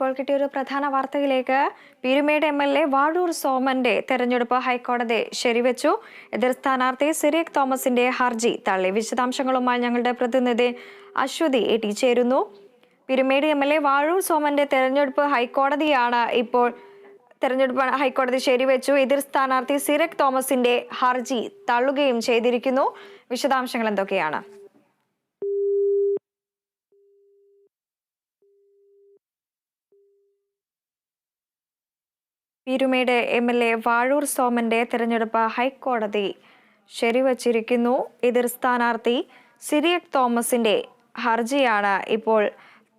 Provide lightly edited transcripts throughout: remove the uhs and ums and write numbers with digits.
ഇപ്പോൾ കിട്ടിയൊരു പ്രധാന വാർത്തയിലേക്ക്. പീരുമേട് എം.എൽ.എ. വാഴൂർ സോമന്റെ തെരഞ്ഞെടുപ്പ് ഹൈക്കോടതി ശരിവെച്ചു. എതിർ സ്ഥാനാർത്ഥി സിറിയക് തോമസിന്റെ ഹർജി തള്ളി. വിശദാംശങ്ങളുമായി ഞങ്ങളുടെ പ്രതിനിധി അശ്വതി എടി ചേരുന്നു. പീരുമേട് എം.എൽ.എ. വാഴൂർ സോമന്റെ തെരഞ്ഞെടുപ്പ് ഹൈക്കോടതി ശരിവെച്ചു. എതിർ സ്ഥാനാർത്ഥി സിറിയക് തോമസിന്റെ ഹർജി തള്ളുകയും ചെയ്തിരിക്കുന്നു. വിശദാംശങ്ങൾ എന്തൊക്കെയാണ്? പീരുമേട് എം.എൽ.എ. വാഴൂർ സോമന്റെ തെരഞ്ഞെടുപ്പ് ഹൈക്കോടതി ശരിവച്ചിരിക്കുന്നു. എതിർ സ്ഥാനാർത്ഥി സിറിയക് തോമസിന്റെ ഹർജിയാണ് ഇപ്പോൾ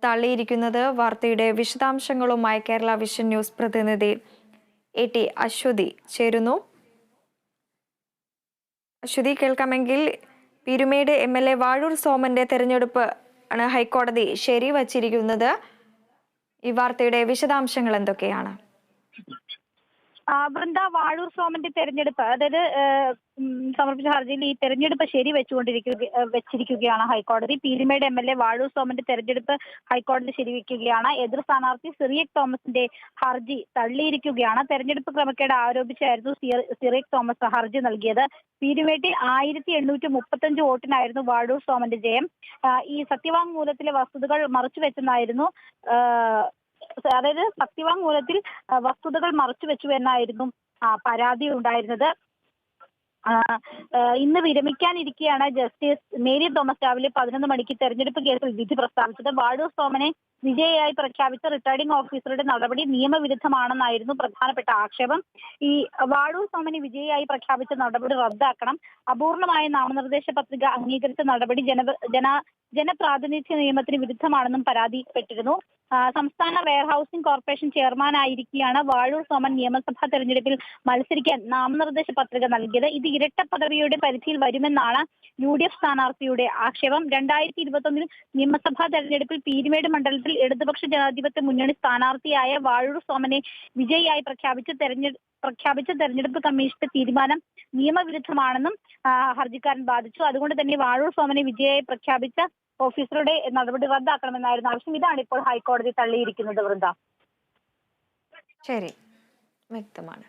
തള്ളിയിരിക്കുന്നത്. വാർത്തയുടെ വിശദാംശങ്ങളുമായി കേരള വിഷൻ ന്യൂസ് പ്രതിനിധി എ.ടി. അശ്വതി ചേരുന്നു. അശ്വതി, കേൾക്കാമെങ്കിൽ പീരുമേട് എം.എൽ.എ. വാഴൂർ സോമന്റെ തെരഞ്ഞെടുപ്പ് ആണ് ഹൈക്കോടതി ശരിവച്ചിരിക്കുന്നത്. ഈ വാർത്തയുടെ വിശദാംശങ്ങൾ എന്തൊക്കെയാണ്? വൃന്ദ, വാഴൂർ സോമന്റെ തെരഞ്ഞെടുപ്പ്, അതായത് സമർപ്പിച്ച ഹർജിയിൽ ഈ തെരഞ്ഞെടുപ്പ് വെച്ചിരിക്കുകയാണ് ഹൈക്കോടതി. പീരുമേട് എം.എൽ.എ. വാഴൂർ സോമന്റെ തെരഞ്ഞെടുപ്പ് ഹൈക്കോടതി ശരിവെക്കുകയാണ്. എതിർ സ്ഥാനാർത്ഥി സിറിയക് തോമസിന്റെ ഹർജി തള്ളിയിരിക്കുകയാണ്. തെരഞ്ഞെടുപ്പ് ക്രമക്കേട് ആരോപിച്ചായിരുന്നു സിറിയക് തോമസ് ഹർജി നൽകിയത്. പീരുമേട്ടിൽ 1835 വോട്ടിനായിരുന്നു വാഴൂർ സോമന്റെ ജയം. ഈ സത്യവാങ്മൂലത്തിലെ വസ്തുതകൾ മറച്ചുവെച്ചെന്നായിരുന്നു സത്യവാങ്മൂലത്തിൽ വസ്തുതകൾ മറച്ചുവെച്ചു എന്നായിരുന്നു പരാതി ഉണ്ടായിരുന്നത്. ഇന്ന് വിരമിക്കാനിരിക്കെയാണ് ജസ്റ്റിസ് മേരി തോമസ് രാവിലെ 11 മണിക്ക് തെരഞ്ഞെടുപ്പ് കേസിൽ വിധി പ്രസ്താവിച്ചത്. വാഴൂർ സോമനെ വിജയിയായി പ്രഖ്യാപിച്ച റിട്ടേണിംഗ് ഓഫീസറുടെ നടപടി നിയമവിരുദ്ധമാണെന്നായിരുന്നു പ്രധാനപ്പെട്ട ആക്ഷേപം. ഈ വാഴൂർ സോമനെ വിജയിയായി പ്രഖ്യാപിച്ച നടപടി റദ്ദാക്കണം. അപൂർണമായ നാമനിർദ്ദേശ പത്രിക അംഗീകരിച്ച നടപടി ജനപ്രാതിനിധ്യ നിയമത്തിന് വിരുദ്ധമാണെന്നും പരാതിപ്പെട്ടിരുന്നു. സംസ്ഥാന വെയർഹൌസിംഗ് കോർപ്പറേഷൻ ചെയർമാനായിരിക്കെയാണ് വാഴൂർ സോമൻ നിയമസഭാ തെരഞ്ഞെടുപ്പിൽ മത്സരിക്കാൻ നാമനിർദ്ദേശ പത്രിക നൽകിയത്. ഇത് ഇരട്ട പദവിയുടെ പരിധിയിൽ വരുമെന്നാണ് UDF സ്ഥാനാർത്ഥിയുടെ ആക്ഷേപം. 2021 നിയമസഭാ തെരഞ്ഞെടുപ്പിൽ പീരുമേട് മണ്ഡലത്തിൽ ഇടതുപക്ഷ ജനാധിപത്യ മുന്നണി സ്ഥാനാർത്ഥിയായ വാഴൂർ സോമനെ വിജയിയായി പ്രഖ്യാപിച്ച തെരഞ്ഞെടുപ്പ് കമ്മീഷന്റെ തീരുമാനം നിയമവിരുദ്ധമാണെന്നും ഹർജിക്കാരൻ വാദിച്ചു. അതുകൊണ്ട് തന്നെ വാഴൂർ സോമനെ വിജയിയായി പ്രഖ്യാപിച്ച ഓഫീസറുടെ നടപടി റദ്ദാക്കണമെന്നായിരുന്നു ആവശ്യം. ഇതാണ് ഇപ്പോൾ ഹൈക്കോടതി തള്ളിയിരിക്കുന്നത്. വൃന്ദ, ശരി, വ്യക്തമാണ്.